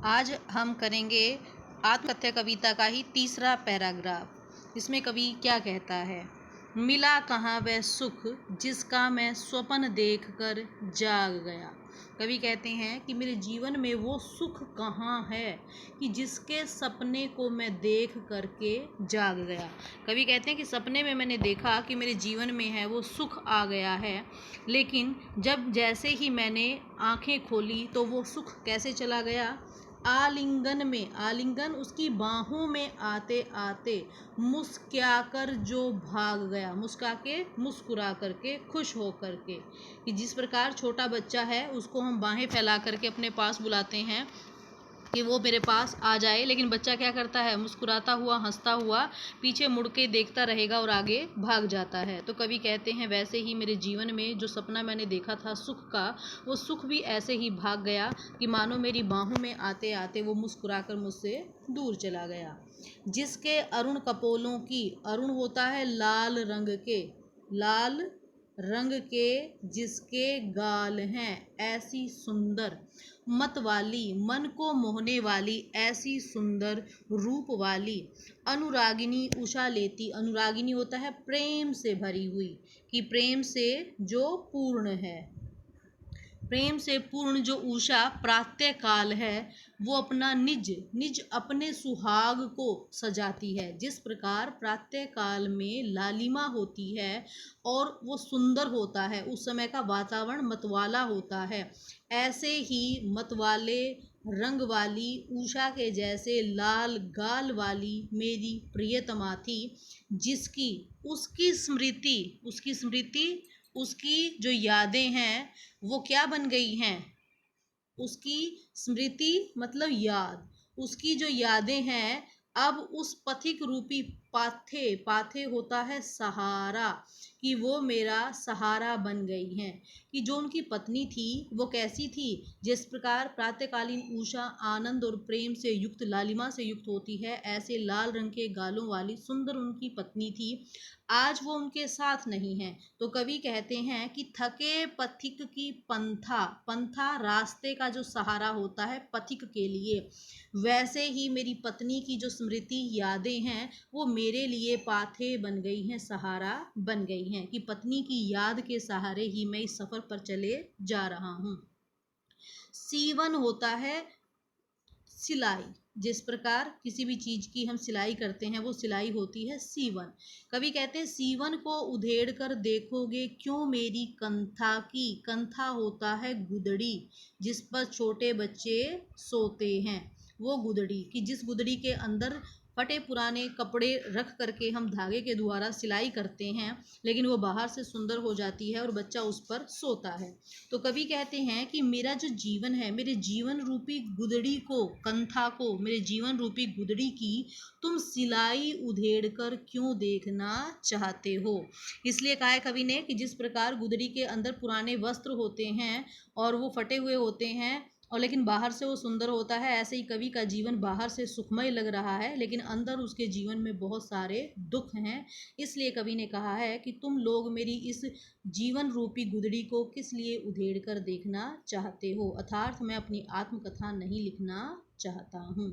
आज हम करेंगे आत्मकथ्य कविता का ही तीसरा पैराग्राफ। इसमें कवि क्या कहता है। मिला कहाँ वह सुख जिसका मैं स्वप्न देखकर जाग गया। कवि कहते हैं कि मेरे जीवन में वो सुख कहाँ है कि जिसके सपने को मैं देख करके जाग गया। कवि कहते हैं कि सपने में मैंने देखा कि मेरे जीवन में है वो सुख आ गया है, लेकिन जब जैसे ही मैंने आंखें खोली तो वो सुख कैसे चला गया। आलिंगन उसकी बाहों में आते आते मुस्कुराकर जो भाग गया, मुस्कुरा करके खुश हो करके। कि जिस प्रकार छोटा बच्चा है उसको हम बाहें फैला करके अपने पास बुलाते हैं कि वो मेरे पास आ जाए, लेकिन बच्चा क्या करता है, मुस्कुराता हुआ हंसता हुआ पीछे मुड़ के देखता रहेगा और आगे भाग जाता है। तो कवि कहते हैं वैसे ही मेरे जीवन में जो सपना मैंने देखा था सुख का, वो सुख भी ऐसे ही भाग गया कि मानो मेरी बाहों में आते आते वो मुस्कुराकर मुझसे दूर चला गया। जिसके अरुण कपोलों की, अरुण होता है लाल रंग के जिसके गाल हैं ऐसी सुंदर, मत वाली मन को मोहने वाली ऐसी सुंदर रूप वाली, अनुरागिनी उषा लेती, अनुरागिनी होता है प्रेम से भरी हुई, कि प्रेम से जो पूर्ण है, प्रेम से पूर्ण जो उषा प्रातः काल है वो अपना निज अपने सुहाग को सजाती है। जिस प्रकार प्रातः काल में लालिमा होती है और वो सुंदर होता है, उस समय का वातावरण मतवाला होता है, ऐसे ही मतवाले रंग वाली उषा के जैसे लाल गाल वाली मेरी प्रियतमा थी, जिसकी उसकी जो यादें हैं वो क्या बन गई हैं। उसकी स्मृति मतलब याद, उसकी जो यादें हैं अब उस पथिक रूपी पाथे होता है सहारा, कि वो मेरा सहारा बन गई हैं। कि जो उनकी पत्नी थी वो कैसी थी, जिस प्रकार प्रातःकालीन उषा आनंद और प्रेम से युक्त, लालिमा से युक्त होती है, ऐसे लाल रंग के गालों वाली सुंदर उनकी पत्नी थी। आज वो उनके साथ नहीं है। तो कवि कहते हैं कि थके पथिक की पंथा रास्ते का जो सहारा होता है पथिक के लिए, वैसे ही मेरी पत्नी की जो स्मृति यादें हैं वो मेरे लिए पाथे बन गई हैं, सहारा बन गई हैं, कि पत्नी की याद के सहारे ही मैं इस सफर पर चले जा रहा हूँ। सीवन होता है सिलाई, जिस प्रकार किसी भी चीज की हम सिलाई करते हैं वो सिलाई होती है सीवन। कवि कहते हैं सीवन को उधेड़ कर देखोगे क्यों मेरी कंथा की, कंथा होता है गुदड़ी जिस पर छोटे बच्चे सोते हैं, वो गुदड़ी, कि जिस गुदड़ी के अंदर फटे पुराने कपड़े रख करके हम धागे के द्वारा सिलाई करते हैं, लेकिन वो बाहर से सुंदर हो जाती है और बच्चा उस पर सोता है। तो कवि कहते हैं कि मेरा जो जीवन है, मेरे जीवन रूपी गुदड़ी को, कंथा को, मेरे जीवन रूपी गुदड़ी की तुम सिलाई उधेड़ कर क्यों देखना चाहते हो। इसलिए कहा है कवि ने कि जिस प्रकार गुदड़ी के अंदर पुराने वस्त्र होते हैं और वो फटे हुए होते हैं और लेकिन बाहर से वो सुंदर होता है, ऐसे ही कवि का जीवन बाहर से सुखमय लग रहा है लेकिन अंदर उसके जीवन में बहुत सारे दुख हैं। इसलिए कवि ने कहा है कि तुम लोग मेरी इस जीवन रूपी गुदड़ी को किस लिए उधेड़ कर देखना चाहते हो, अर्थात मैं अपनी आत्मकथा नहीं लिखना चाहता हूँ।